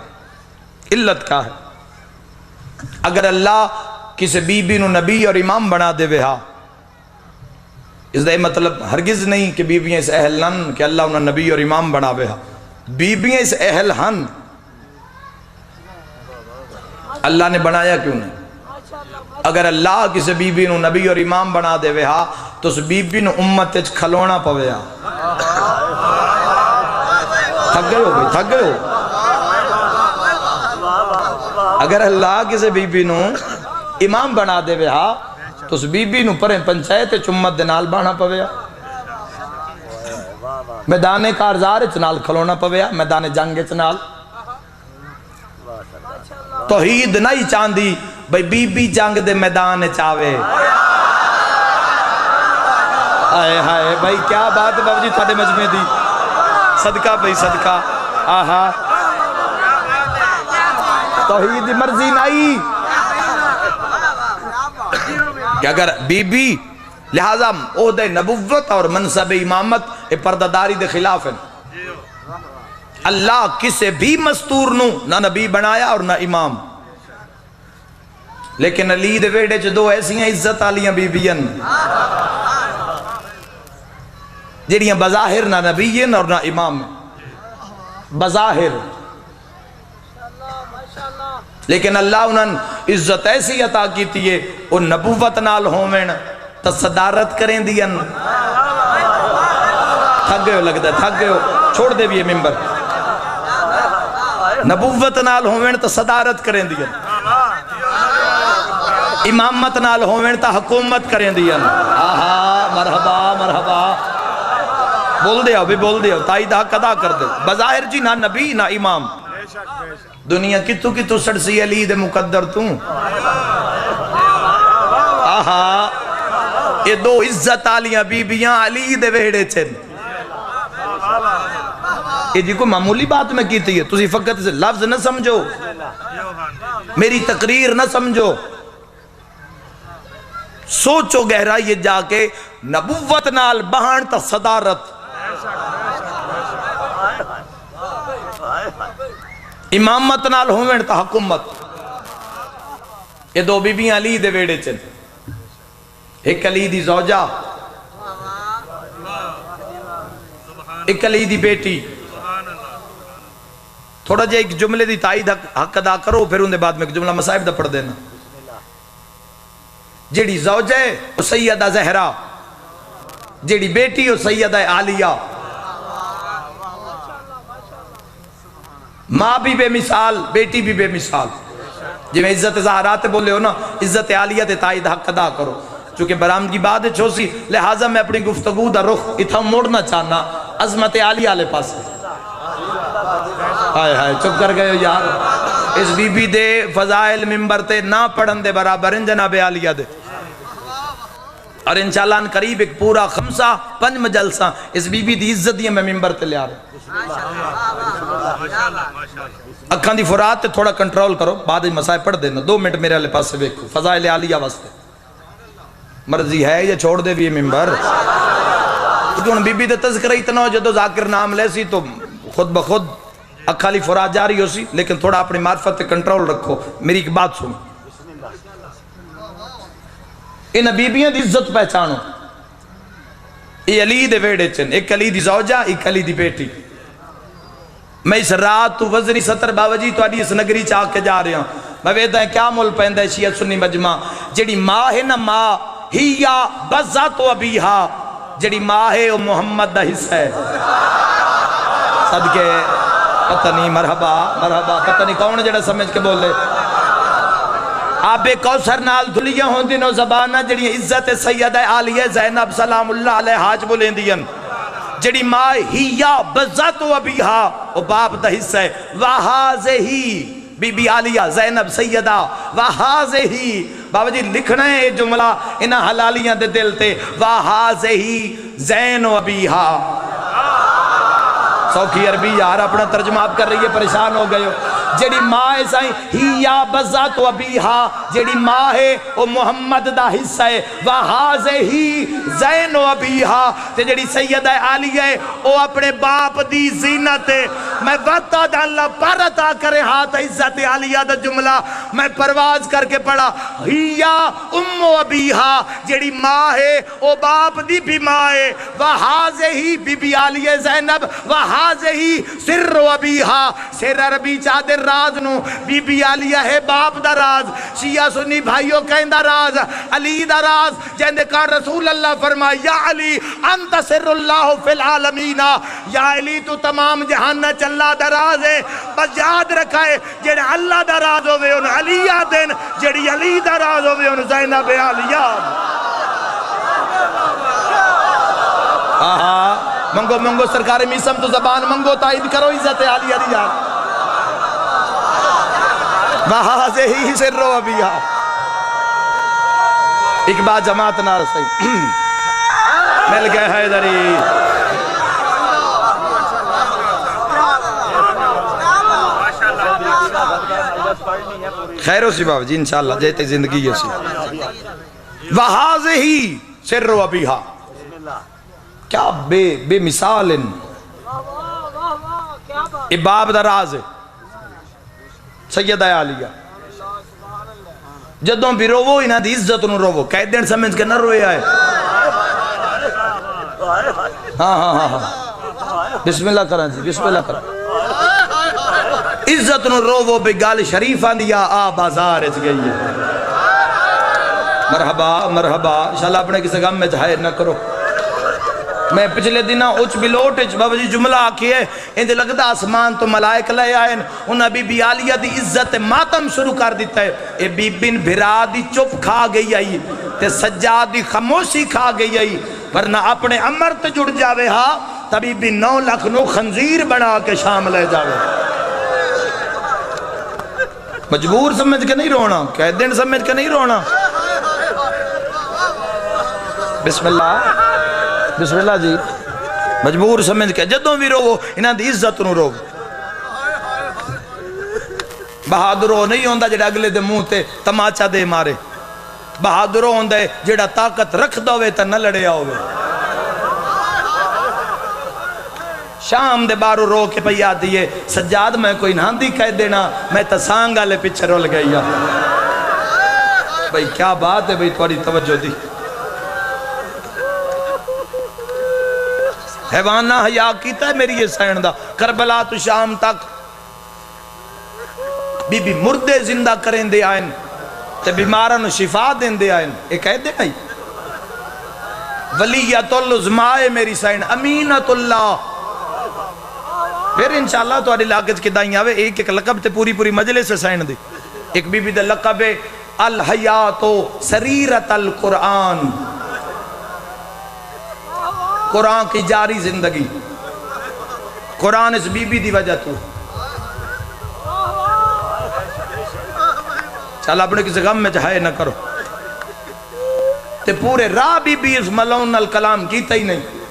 Speaker 1: علت کیا ہے اگر اللہ کسے بی بی نو نبی اور امام بنا دے وے ہاں اس دا مطلب ہرگز نہیں کہ بی بیاں اس اہل ہن کہ اللہ انہاں نبی اور امام بنا وے ہاں بی بیاں اس اہل ہن اللہ نے بنایا کیوں نہیں اگر اللہ کسی بی بی نو نبی اور امام بنا دے وے ہاں تو اس بی بی نو امت اچھ کھلونا پوے ہاں تھک گئے ہو بھئی تھک گئے ہو اگر اللہ کسی بی بی نو امام بنا دے وے ہاں تو اس بی بی نو پریں پنچایت چمت دنال بانا پوے ہاں میدان کارزار چنال کھلونا پویا، میدان جنگ چنال توحید نہیں چاندی بھئی بی بی جنگ دے میدان چاوے. آئے ہائے بھائی کیا بات ہے بابا جی تھوڑے مجمع دی، صدقہ بھئی صدقہ. آہا توحید مرضی نہیں کہ اگر بی بی لہذا عہدہ نبوت اور منصب امامت پردہ دے خلاف ہیں. اللہ کسے بھی مستور نو نہ نبی بنایا اور نہ امام، لیکن علی دے ویڑے چ دو ایسی ہیں عزت آلیاں بی بیاں جڑیاں بظاہر نہ نبیین اور نہ امام بظاہر، لیکن اللہ انہوں عزت ایسی عطا کی تھی وہ نبوت نال ہومن تا صدارت کریں دیا. تھک گئے ہو لگتا ہے، تھک گئے ہو، چھوڑ دے بھی یہ ممبر. نبوت نال ہومن تا صدارت کریں دیا، امامت نال ہومن تا حکومت کریں دیا. آہا مرحبا مرحبا، بول دیا بھی بول دیا، تائید حق ادا کر دے. بظاہر جی نہ نبی نہ امام، دنیا کتو سڑسی علی دے مقدر توں. آہا یہ دو عزت آلیاں بی بیاں علی دے ویڑے چھن. یہ جی کو معمولی بات میں کیتی ہے، تسی فقط لفظ نہ سمجھو، میری تقریر نہ سمجھو، سوچو گہرائی یہ جا کے. نبوت نال بہان تا صدارت، امامت نال ہومن تا حکومت. یہ دو بی بیاں علی دے ویڑے چھن. ایک علی دی زوجہ، ایک علی دی بیٹی. تھوڑا جے ایک جملے دی تائید حق ادا کرو، پھر اندے بعد میں ایک جملہ مصائب دا پڑھ دینا. جیڑی زوجہ ہے وہ سیدہ زہرا، جیڑی بیٹی وہ سیدہ عالیہ. ماں بھی بے مثال، بیٹی بھی بے مثال. جی میں عزت زہرات بولے ہو نا، عزت عالیہ تے تائید حق ادا کرو. چونکہ برام کی بات ہے چھوسی، لہٰذا میں اپنی گفتگو دا رخ اتھا موڑنا چاہنا عظمت عالیہ لے پاس. ہائے ہائے چپ کر گئے ہو یار. اس بی بی دے فضائل ممبر تے نہ پڑھن دے برابر ان جناب عالیہ دے. اور انشاءاللہ ان قریب ایک پورا 5 جلسہ اس بی بی دی عزت دی میں ممبر تے لے آ رہے. اکھاں دی فرات تے تھوڑا کنٹرول کرو، بعد مسائل پڑھ دینا. 2 منٹ میرے لے پاس سے بیکھو فضائل عالیہ واسطے. مرضی ہے یہ چھوڑ دے بھی ممبر، کیونکہ ان بی بی دے تذکرہ اتنا ہو جدو ذاکر نام لے سی تو خود بخود اکھالی فرات جاری ہو سی. لیکن تھوڑا اپنی معرفت تے کنٹرول رکھو. میری ایک بات سنو، ان بیبیاں دی عزت پہچانو. یہ علی دے ویڑے چن، ایک علی دی زوجہ، ایک علی دی بیٹی. میں اس رات تو وزنی 70 باوجی تو آڈی اس نگری چاہ کے جا رہے ہوں. میں ویدہ ہے کیا مول پہندہ ہے شیعہ سنی مجمع. جڑی ماں ہے نا ماں ہی یا بزت و ابیہا، جڑی ماں ہے وہ محمد دا حصہ ہے. صدقے پتہ نہیں مرحبا مرحبا، پتہ نہیں کون جڑا سمجھ کے بول لے. آبے کوثر نال دھلیاں ہوں دنوں زبانہ جڑی عزت سیدہ عالیہ زینب سلام اللہ علیہ حاج بولیں دین. جڑی ماں ہی یا بزت و ابیہا وہ باپ دا حصہ ہے. وہازے ہی بی بی عالیہ زینب سیدہ وہازے ہی. بابا جی لکھنا ہے یہ جملہ انہا حلالیاں دے دل تے. وہازے ہی زین و ابیہا. سوکھی عربی یار اپنا ترجمہ آپ کر رہی ہے، پریشان ہو گئے ہو. جڑی ماں ہے سائیں ہی یا بزت و ابیہا، جڑی ماں ہے وہ محمد دا حصہ ہے. وہازے ہی زین و ابیہا، تے جڑی سیدہ عالیہ ہے وہ اپنے باپ دی زینت ہے. میں وقتا دا اللہ پر عطا کرے ہاتھ عزت عالیہ دا جملہ میں پرواز کر کے پڑھا. ہی یا ام و ابیہا، جڑی ماں ہے وہ باپ دی بھی ماں ہے. وہازے ہی بی بی عالیہ زینب وہازے ہی سر و ابیہا. سر عربی چادر راز نو، بی بی عالیہ ہے باپ دا راز. شیعہ سنی بھائیوں کہیں دا راز علی دا راز. جہندے کہا رسول اللہ فرمایا یا علی انت سر اللہ فی العالمین، یا علی تو تمام جہان نہ چلا دا راز ہے. بس یاد رکھائے جڑے اللہ دا راز ہوئے ان علی دن، جڑی علی دا راز ہوئے ان زینب عالیہ. منگو منگو سرکار میسم تو زبان منگو تائید کرو عزت عالیہ دی جان وہازے ہی سر رو ابیہا ایک بات جماعت نہ رسائی مل گئے حیدری خیرو سی بابا جی انشاءاللہ جیتے زندگی ہے سی وہازے ہی سر رو ابیہا کیا بے مثال ان اباب دا راز ہے سیدہ عالیہ جدوں بھی روو انہاں دی عزت نو روو کہہ دین سمجھ کے نہ روئے آئے ہاں بسم اللہ کریں جی بسم اللہ کریں عزت نو روو بے گال شریفان دیا آ بازار اچ گئی ہے مرحبا مرحبا انشاءاللہ اپنے کسی غم میں جہائے نہ کرو میں پچھلے دنہ اچھ بلوٹ بابا جی جملہ آکھی ہے اندھے لگتا آسمان تو ملائک لے آئین انہاں بی بی عالیہ دی عزت ماتم شروع کر دیتا ہے اے بی بن بھرا دی چپ کھا گئی آئی تے سجاد دی خاموشی کھا گئی آئی ورنہ اپنے عمر تے جڑ جاوے ہاں تبھی بھی 9 لاکھ نو خنزیر بنا کے شام لے جاوے مجبور سمجھ کے نہیں رونا کہہ دن سمجھ کے نہیں رونا بسم اللہ جی مجبور سمجھ کے جدوں بھی رو انہاں دی عزت نو رو بہادرو نہیں ہوندہ جڑا اگلے دے منہ تے تماچا دے مارے بہادرو ہوندہ جڑا طاقت رکھ دوے تا نہ لڑے آوے شام دے بارو رو کے پہ یاد دیئے سجاد میں کوئی ناندی کہہ دینا میں تسانگا لے پچھے رول گئی بھئی کیا بات ہے بھئی توڑی توجہ دی حیوانہ حیاء کیتا ہے میری یہ سین دا کربلا تو شام تک بی بی مردے زندہ کریں دے آئین تے بیمارن شفا دیں دے آئین ایک کہہ دے نہیں ولیت العظمائے میری سین امینت اللہ پھر انشاءاللہ تو آدھی لاکت کی دائیں آوے ایک لقب تے پوری مجلس سے سین دی ایک بی بی دے لقب ہے الحیات سریرت القرآن قرآن کی جاری زندگی قرآن اس بی بی دی وجہ تو چل اپنے کسی غم میں چاہے نہ کرو تے پورے راہ بی بی اس ملون الکلام کیتا ہی نہیں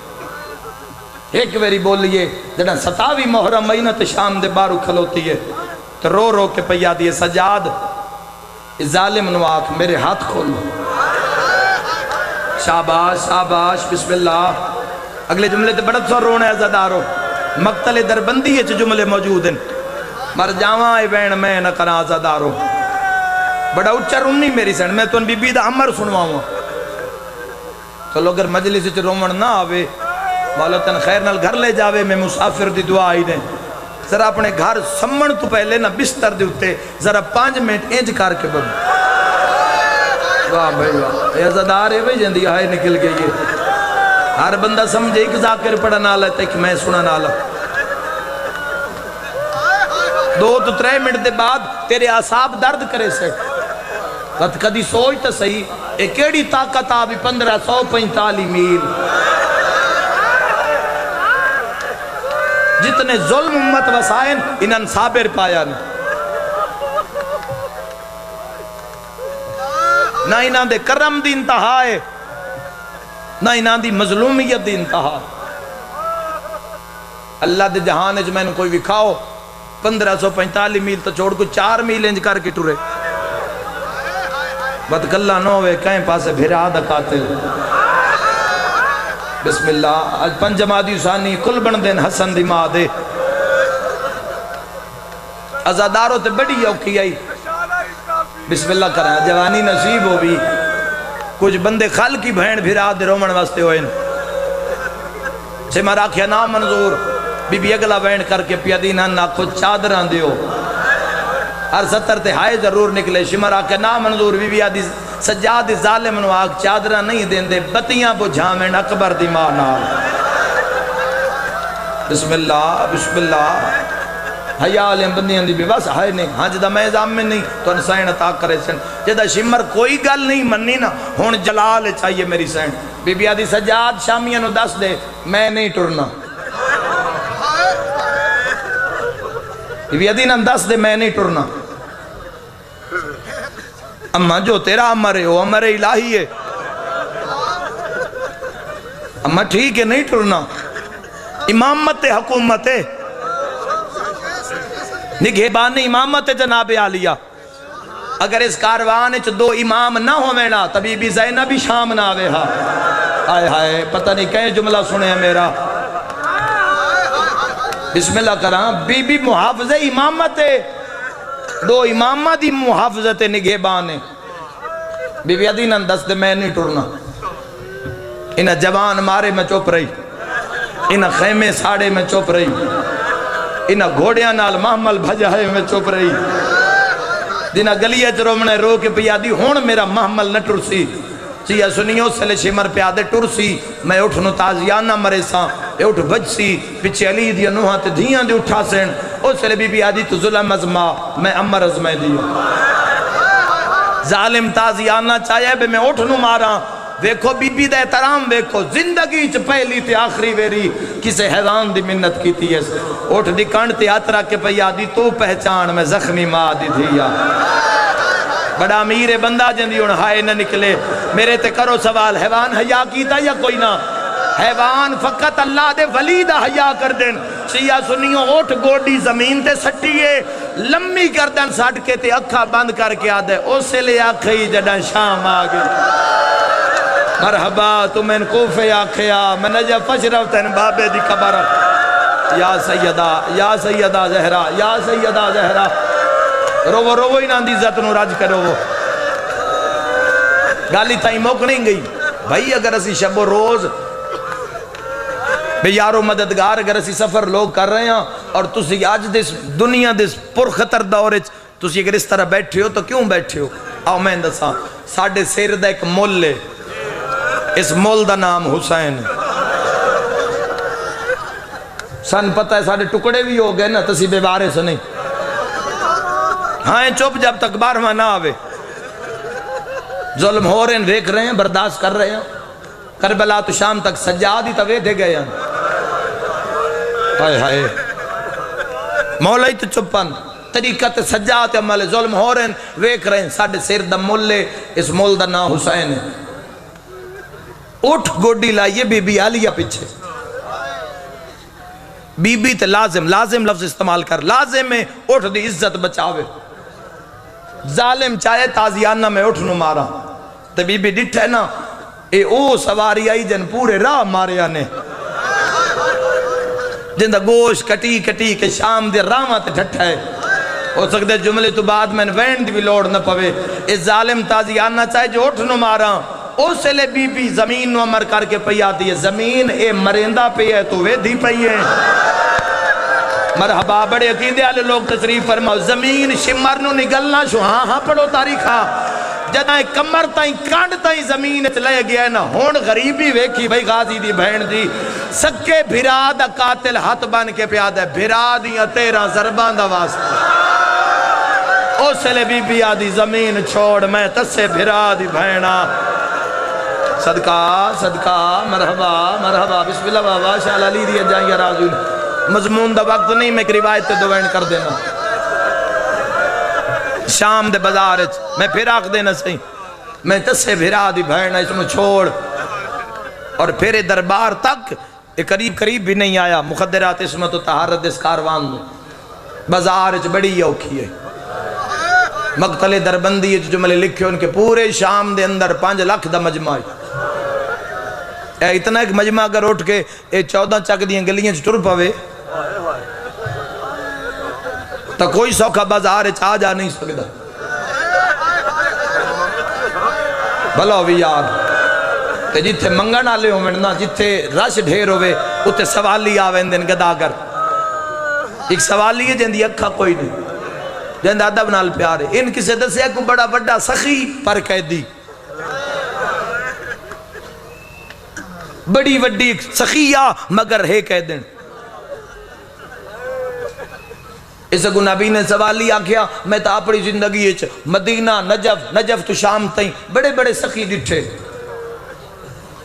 Speaker 1: ایک ویری بولیے جڑا 27 محرم مہینہ تے شام دے بارو کھلوتی ہے تو رو رو کے پیا دیے سجاد ظالم نواک میرے ہاتھ کھولو شاباش شاباش بسم اللہ اگلے جملے تے بڑا سو رونے عزادارو مقتل دربندی ہے جملے موجود ہیں مر جاواں اے بین میں نہ کرا عزادارو بڑا اچھا رونی میری سن میں تو ان بی بی دا عمر سنواؤں تو لوگ اگر مجلس سے رومن نہ آوے والتاً خیر نال گھر لے جاوے میں مسافر دی دعا آئی دیں ذرا اپنے گھر سمن تو پہلے نہ بستر دے ہوتے ذرا 5 منٹ انج کر کے بڑھ واہ بھائی واہ یہ عزادار ہے بھائی جندی آئے نکل گئی ہے ہر بندہ سمجھے ایک ذاکر پڑھا نالا ہے ایک میں سنا نالا 2-3 منٹ دے بعد تیرے اعصاب درد کرے سے وقت کدی سوچ تا صحیح ایک ایڑی طاقت آبی 1545 میل جتنے ظلم امت وسائن انہاں صابر پایا نہیں نہ انہاں دے کرم دی انتہا ہے نہ انہاں دی مظلومیت دی انتہا اللہ دے جہانے جو میں نے کوئی وکھاؤ 1545 میل تو چھوڑ کو 4 میل انج کر کے ٹورے بدکلہ نہ ہوئے کہیں پاسے بھیرا دا قاتل بسم اللہ آج 5 جمادی حسانی کل بندین حسن دی ماں دے عزاداروں تے بڑی یوکی آئی بسم اللہ کریں جوانی نصیب ہو بھی کچھ بندے خال کی بھین بھیرا دے رومن واسطے ہوئے سے مراکھیا نام منظور بی بی اگلا بین کر کے پیادینہ نہ خود چادران دیو ہر 70 تے ہائے ضرور نکلے شمرا کے نام منظور بی بی آدھی سجاد ظالم نواق چادرہ نہیں دین دے بطیاں بجھامن اکبر دی ماں نال بسم اللہ حیا والے بندیاں دی بھی بس ہے نہیں ہاں جدا میں ضامن نہیں تو سین عطا کرے سن جدا شمر کوئی گل نہیں مننی نا ہن جلال چاہیے میری سین بی بی آدھی سجاد شامیاں نو دس دے میں نہیں ٹرنا بی بی آدھی نا دس دے میں نہیں ٹرنا اماں جو تیرا امر ہے وہ امر الہی ہے اماں ٹھیک ہے نہیں ٹرنا امامت حکومت ہے نگہبان امامت جناب عالیہ اگر اس کاروان چ دو امام نہ ہوئے نا تبھی بھی زینب بھی شام نہ آوے ہاں آئے ہائے پتہ نہیں کہیں جملہ سنے میرا بسم اللہ کراں بی بی محافظ امامت ہے دو امامہ دی محافظت نگہبان ہے بی بی ادینہ دست میں نہیں ٹرنا انہ جوان مارے میں چوپ رہی انہ خیمے ساڑے میں چوپ رہی انہ گھوڑیاں نال محمل بھجائے میں چوپ رہی دینہ گلیہ چرومنے رو کے پیادی ہون میرا محمل نہ ٹرسی چیہ سنیوں سلے شمر پیادے ٹرسی میں اٹھنو تازیانہ مرے ساں اٹھ بج سی پچھے علی دیا نوہاں تے دھیاں دے اٹھا سین او سلے بی بی آدھی تو ظلم ازما میں امر ازمے دیا ظالم تازیانہ چاہے بے میں اٹھنو مارا ویکھو بی بی دے احترام ویکھو زندگی چ پہلی تے آخری ویری کسے حیوان دی منت کی تھی ایسے اٹھ دی کانڈ تے ہاتھ رکھ کے پیادی تو پہچان میں زخمی ماں دی دھیا بڑا امیر بندہ جندی ان ہائے نہ نکلے میرے تے کرو سوال حیوان حیا کیتا یا کوئی نہ حیوان فقط اللہ دے ولی دا حیا کر دین شیعہ سنیوں اوٹ گوڑی زمین تے سٹیے لمبی کر دین ساٹھ کے تے اکھا بند کر کے آدھے اسے لے آکھئی جڑا شام آگے مرحبا تمہیں کوفے آکھیا میں نجف فشرفتن بابے دی قبر یا سیدہ زہرہ یا سیدہ زہرہ رو ہی نہ دی عزت نو راج کرو وہ گالی تائیں موکڑیں گئی بھائی اگر اسی شب و روز بے یارو مددگار اگر اسی سفر لوگ کر رہے ہیں اور تسی آج دس دنیا دس پرخطر دورے تسی اگر اس طرح بیٹھے ہو تو کیوں بیٹھے ہو آؤ میں اندسا ساڑھے سیر دا ایک مول لے اس مول دا نام حسین سن پتہ ہے ساڑھے ٹکڑے بھی ہو گئے نا تسی بے بارے سے نہیں ہاں چپ جب تک بارہواں نہ آوے ظلم ہو رہے ہیں دیکھ رہے ہیں برداشت کر رہے ہیں کربلا تو شام تک سجاد ہی توے دے گئے ہیں ہائے ہائے مولائی تو چپن طریقت سجاد عمل ظلم ہو رہے ہیں دیکھ رہے ہیں ساڑھے سیر دا ملے اس مول دا نام حسین ہے اٹھ گوڑی لائیے بی بی آلیہ پیچھے بی بی تے لازم لفظ استعمال کر لازم میں اٹھ دی عزت بچاوے ظالم چاہے تازیانہ میں اٹھ نو مارا تے بی بی ڈٹھے نا اے او سواری آئی جن پورے راہ مارے آنے جن دا گوش کٹی کٹی کے شام دے راہ تے ڈھٹھا ہے ہو سکتے جملے تو بعد میں وینڈ بھی لوڑ نہ پوے اے ظالم تازیانہ چاہے جو اٹھ نو مارا اس لے بی بی زمین نو امر کر کے پئی آتی ہے زمین اے مرندہ پئی ہے تو وہ دی پئی ہے مرحبا بڑے عقیدے والے لوگ تصریف فرماؤ زمین شمر نو نگلنا شو ہاں پڑھو تاریخا جدائیں کمر تائیں کانڈ تائیں زمین لے گیا ہے نا ہون غریبی ویکھی بھائی غازی دی بہن دی سکے بھرا دا قاتل ہاتھ بان کے پیاد ہے بھرا دیاں 13 ضربان دا واسطہ اس لے بی بی آدھی زمین چھوڑ میں تسے بھرا دی بہنہ صدقہ مرحبا بسم اللہ بابا شاہ علی دیا جائیں یا راضی مضمون دا وقت نہیں میں ایک روایت تے دوین کر دینا شام دے بازار میں پھر آکھ دینا سہی میں تسے بھرا دی بھیڑنا اس میں چھوڑ اور پھر دربار تک قریب بھی نہیں آیا مخدرات اسمت و طہارت اس کاروان میں بازار بڑی اوکھی ہے مقتل دربندی جملے لکھے ان کے پورے شام دے اندر 5 لاکھ دا مجمع ہے اتنا ایک مجمع اگر اٹھ کے 14 چک دیاں گلیاں ٹر پوے تو کوئی سوکھا بازار آ جا نہیں سکتا بھلا ہوئی یار تے جتھے منگن آلے ہو مننا جتھے رش ڈھیر ہوئے اتھے سوالی آویں دن گدا کر ایک سوالی ہے جن دی اکھا کوئی نہیں جن دا ادب نال پیارے ان کسے دسے کو بڑا بڑا سخی پر قیدی بڑی وڈی سخیہ مگر ہے قیدن اس کو نبی نے سوال لیا کیا میں تا اپنی زندگی مدینہ نجف تو شام تائیں بڑے بڑے سخی ڈٹھے،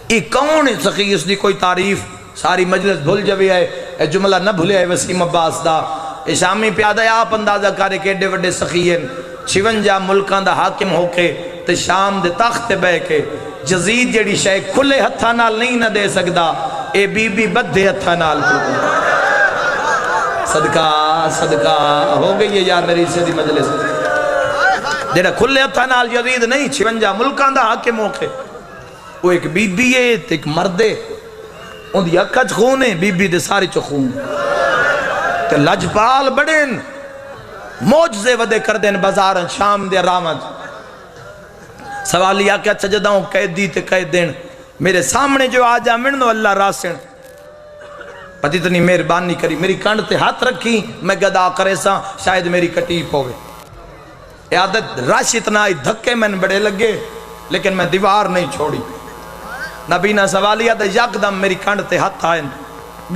Speaker 1: یہ کون سخی؟ اس دی کوئی تعریف ساری مجلس بھول جوی ہے، اے جملہ نہ بھولے ہے وسیم عباس دا، اے شامی پیادہ آپ اندازہ کرے کہ ایڈے وڈے سخی ہیں 56 ملکان دا حاکم ہو کے تے شام دے تخت بے کے جزید جڑی شے کھلے ہتھا نال نہیں نہ دے سکدا، اے بی بی بدھے ہتھا نال صدقہ ہو گئی ہے یار میری سے دی مجلس، جڑا کھلے ہتھا نال جزید نہیں 56 ملکان دا حاکم ہو کے، وہ ایک بی بی ہے تے ایک مردے، ان دی اکھچ خون ہے، بی بی دے ساری چو خون تے لجپال بڑین موجزے ودے کر دین بازارن شام دے رامج۔ سوال یہ کیا سجدہوں قید دی تے قید دین میرے سامنے جو آجا منو اللہ راسن پتی اتنی مہربانی کری میری کانڈ تے ہاتھ رکھی میں گدا کرے سا شاید میری کٹیپ ہوئے، عادت رش اتنا دھکے میں بڑے لگے لیکن میں دیوار نہیں چھوڑی۔ نبی نے سوال یہ یک دم میری کانڈ تے ہاتھ آئیں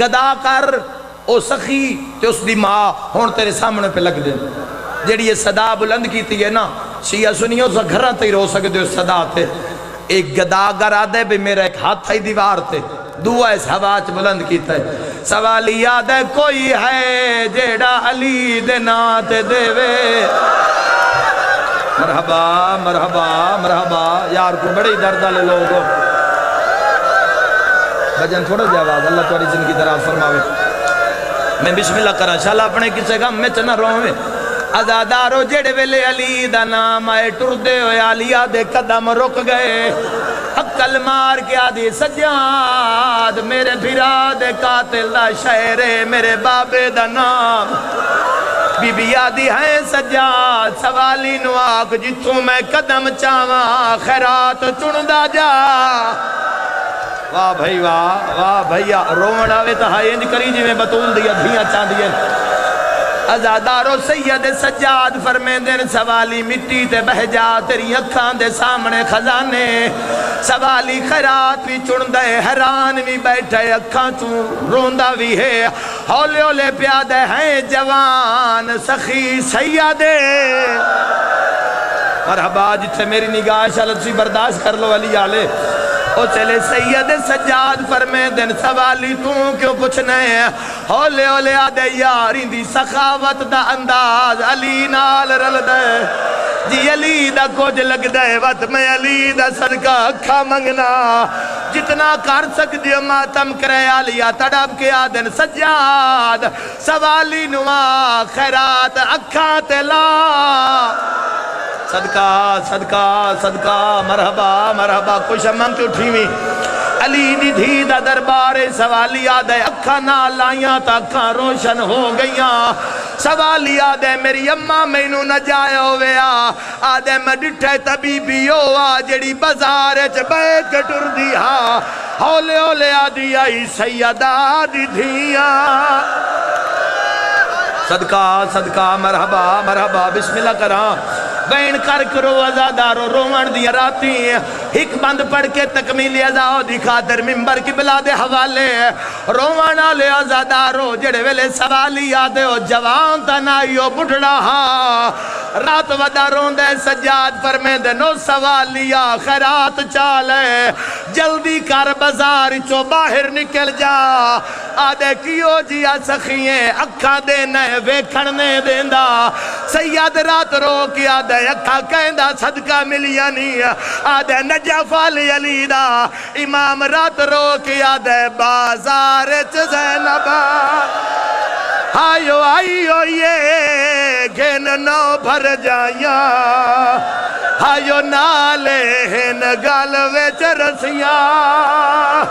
Speaker 1: گدا کر او سخی تے اس دی ماں ہون تیرے سامنے پہ لگ دیں، جیڑی یہ صدا بلند کی تھی ہے نا شیعہ سنیوں سے گھران تے رو سکتے ہو صدا تے، ایک گدا گر آدھے بھی میرا ایک ہاتھ تھا دیوار تے دعا اس ہواچ بلند کی تھا۔ سوال یاد ہے کوئی ہے جیڑا علی دے نات دے وے، مرحبا مرحبا مرحبا یار کو بڑی دردہ لے لوگو بجن تھوڑا جی آواز اللہ توڑی زندگی طرح فرماوے۔ میں بسم اللہ کرا شاءاللہ اپنے کسے غم میں چنہ روئے ازادارو جڑے ویلے علی دا نام آئے ٹردے ہوئے علیہ دے قدم رک گئے، عقل مار کے آدھی سجاد میرے بھرا دے قاتل دا شہرے میرے بابے دا نام، بی بی آدھی ہے سجاد سوالی نواک جتوں میں قدم چاواں خیرات چندہ جا۔ واہ بھائی واہ بھائیا رومن آوے تا ہائی انج کری جی میں بطول دیا دھیاں چاہ دیا۔ ازادارو سید سجاد فرمین دین سوالی مٹی تے بہ جا تیری اکھان دے سامنے خزانے، سوالی خیرات بھی چن دے حیران بھی بیٹھے اکھان تو روندہ بھی ہے، ہولے ہولے پیادے ہیں جوان سخی سیدے۔ مرحبا جتھے میری نگاہ شالت سی برداشت کر لو علی آلے، او چلے سید سجاد فرمین دن سوالی تو کیوں پوچھنے ہیں، ہولے ہولے آدھے یاری دی سخاوت دا انداز علی نال رل دے، جی علی دا کچھ لگ دے وقت میں علی دا صدقہ اکھا منگنا، جتنا کر سکتی ماتم کرے علیہ تڑپ کے آدھن سجاد سوالی نوا خیرات اکھا تلا۔ صدقہ صدقہ صدقہ مرحبا مرحبا خوش امم کی اٹھی ہوئی علی دی دھی دا دربار سوالی آدھے اکھا نہ لائیاں تا اکھا روشن ہو گئیاں، سوالی آدھے میری اممہ میں نو نہ جائے ہویا، آدھے میں ڈٹھے طبیبی ہوا جڑی بازارے چھ بیٹھ کے ٹر دیا، ہولے ہولے آدھی آئی سیدہ دی دھیاں۔ صدقہ صدقہ مرحبا مرحبا بسم اللہ کرام بین کر کرو ازادارو رومن دیا راتی ایک بند پڑھ کے تکمیلی ازاو دی خاطر ممبر کی بلا دے حوالے رومن آلے ازادارو جڑے ویلے سوالی آدھے ہو جوان تنائیو بڑھڑا ہاں رات ودا روندے سجاد فرمے دے نو سوالیا خیرات چالے جلدی کر بازار چو باہر نکل جا آدھے کیو جیا سخییں اکھا دینے ویکھڑنے دیندہ سید رات رو کی آدھے اکھا کہندہ صدقہ ملیانی آدھے نجف علی دا امام رات رو کی آدھے بازار زینبہ آئیو آئیو یہ گھن نو بھر جائیاں آئیو نالے ہن گل وچ رسیاں